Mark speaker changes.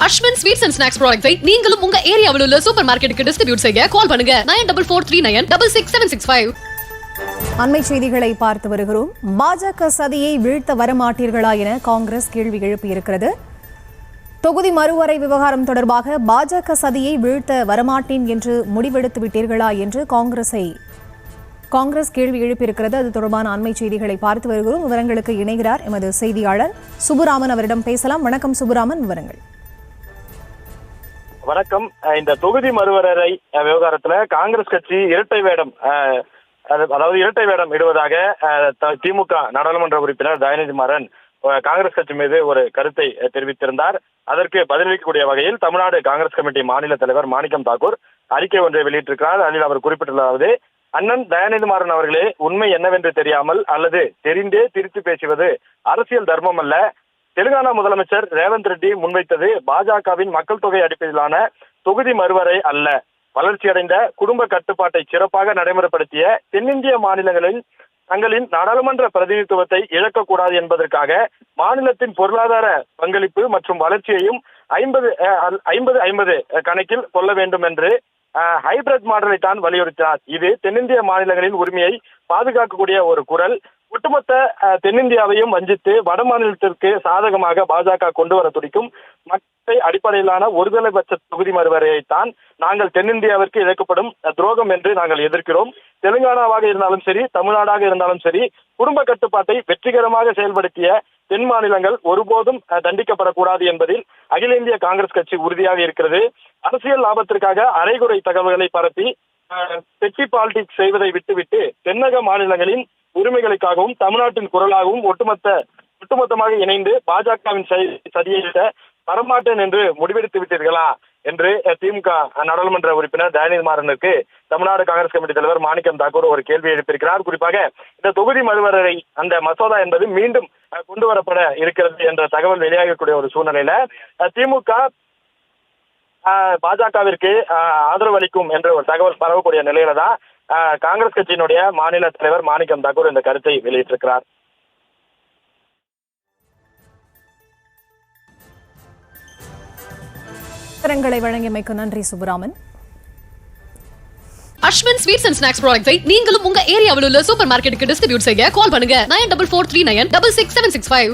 Speaker 1: Ashwin sweets and snacks ப்ராடக்ட்ஸை நீங்களும் உங்க ஏரியாவில் உள்ள சூப்பர் மார்க்கெட்டுக்கு டிஸ்ட்ரிபியூட் செய்ய கால் பண்ணுங்க 9443966765.
Speaker 2: அண்மை செய்திகளை பார்த்து வருகிறோம். பாஜக சதியை வீழ்த்த வரமாட்டீர்களா என காங்கிரஸ் கேள்வி எழுப்பியிருக்கிறது. தொகுதி மறுவரை விவகாரம் தொடர்பாக பாஜக சதியை வீழ்த்த வரமாட்டேன் என்று முடிவெடுத்து விட்டீர்களா என்று காங்கிரஸ் கேள்வி எழுப்பியிருக்கிறது. அது தொடர்பான அண்மை செய்திகளை பார்த்து வருகிறோம். விவரங்களுக்கு இணைகிறார் எமது செய்தியாளர் சுப்புராமன். அவரிடம் பேசலாம். வணக்கம் சுப்புராமன், விவரங்கள்.
Speaker 3: வணக்கம். இந்த தொகுதி மறுவரை விவகாரத்துல காங்கிரஸ் கட்சி இரட்டை வேடம் இடுவதாக திமுக நாடாளுமன்ற உறுப்பினர் தயாநிதி மாறன் காங்கிரஸ் கட்சி மீது ஒரு கருத்தை தெரிவித்திருந்தார். அதற்கு பதிலளிக்கக்கூடிய வகையில் தமிழ்நாடு காங்கிரஸ் கமிட்டி மாநில தலைவர் மாணிக்கம் தாக்கூர் அறிக்கை ஒன்றை வெளியிட்டிருக்கிறார். அதில் அவர் குறிப்பிட்டுள்ளதாவது, அண்ணன் தயாநிதி மாறன் அவர்களே, உண்மை என்னவென்று தெரியாமல் அல்லது தெரிந்தே திருத்தி பேசுவது அரசியல் தர்மம் அல்ல. தெலுங்கானா முதலமைச்சர் ரேவந்த் ரெட்டி முன்வைத்தது பாஜகவின் மக்கள் தொகை அடிப்படையிலான தொகுதி மறுவரை அல்ல. வளர்ச்சியடைந்த குடும்ப கட்டுப்பாட்டை சிறப்பாக நடைமுறைப்படுத்திய தென்னிந்திய மாநிலங்களில் தங்களின் நாடாளுமன்ற பிரதிநிதித்துவத்தை இழக்கக்கூடாது என்பதற்காக மாநிலத்தின் பொருளாதார பங்களிப்பு மற்றும் வளர்ச்சியையும் 50-50 கணக்கில் கொள்ள வேண்டும் என்று ஹைபிரிட் மாடலை தான் வலியுறுத்தினார். இது தென்னிந்திய மாநிலங்களின் உரிமையை பாதுகாக்கக்கூடிய ஒரு குரல். ஒட்டுமொத்த தென்னிந்தியாவையும் வஞ்சித்து வட மாநிலத்திற்கு சாதகமாக பாஜக கொண்டு வர துடிக்கும் மக்கள் அடிப்படையிலான ஒருதலைபட்ச தொகுதி மறுவரையைத்தான் நாங்கள் தென்னிந்தியாவிற்கு இழைக்கப்படும் துரோகம் என்று நாங்கள் எதிர்க்கிறோம். தெலுங்கானாவாக இருந்தாலும் சரி, தமிழ்நாடாக இருந்தாலும் சரி, குடும்ப கட்டுப்பாட்டை வெற்றிகரமாக செயல்படுத்திய தென் மாநிலங்கள் ஒருபோதும் தண்டிக்கப்படக்கூடாது என்பதில் அகில இந்திய காங்கிரஸ் கட்சி உறுதியாக இருக்கிறது. அரசியல் லாபத்திற்காக அரைகுறை தகவல்களை பரப்பி பெட்டி பாலிடிக்ஸ் செய்வதை விட்டுவிட்டு தென்னக மாநிலங்களின் உரிமைகளுக்காகவும் தமிழ்நாட்டின் குரலாகவும் ஒட்டுமொத்தமாக இணைந்து பாஜகவின் சதியிட வரமாட்டேன் என்று முடிவெடுத்து விட்டீர்களா என்று திமுக நாடாளுமன்ற உறுப்பினர் தயாநிதி மாறனுக்கு தமிழ்நாடு காங்கிரஸ் கமிட்டி தலைவர் மாணிக்கம் தாக்கூர் ஒரு கேள்வி எழுப்பியிருக்கிறார். குறிப்பாக இந்த தொகுதி மறுவரை அந்த மசோதா என்பது மீண்டும் கொண்டு வரப்பட இருக்கிறது என்ற தகவல் வெளியாகக்கூடிய ஒரு சூழ்நிலையில திமுக பாஜகவிற்கு ஆதரவு அளிக்கும் என்ற ஒரு தகவல் பரவக்கூடிய நிலையில தான் காங்கிரஸ் கட்சியினுடைய மாநில தலைவர் மாணிக்கம் தாக்கூர் இந்த கருத்தை வெளியிட்டிருக்கிறார்.
Speaker 2: விவரங்களை வழங்கியமைக்கு நன்றி Subburaman.
Speaker 1: Ashwin sweets and snacks ப்ராடக்ட்ஸை நீங்களும் உங்க ஏரியாவில் உள்ள சூப்பர் மார்க்கெட்டுக்கு டிஸ்ட்ரிபியூட் செய்ய கால் பண்ணுங்க 9443966765.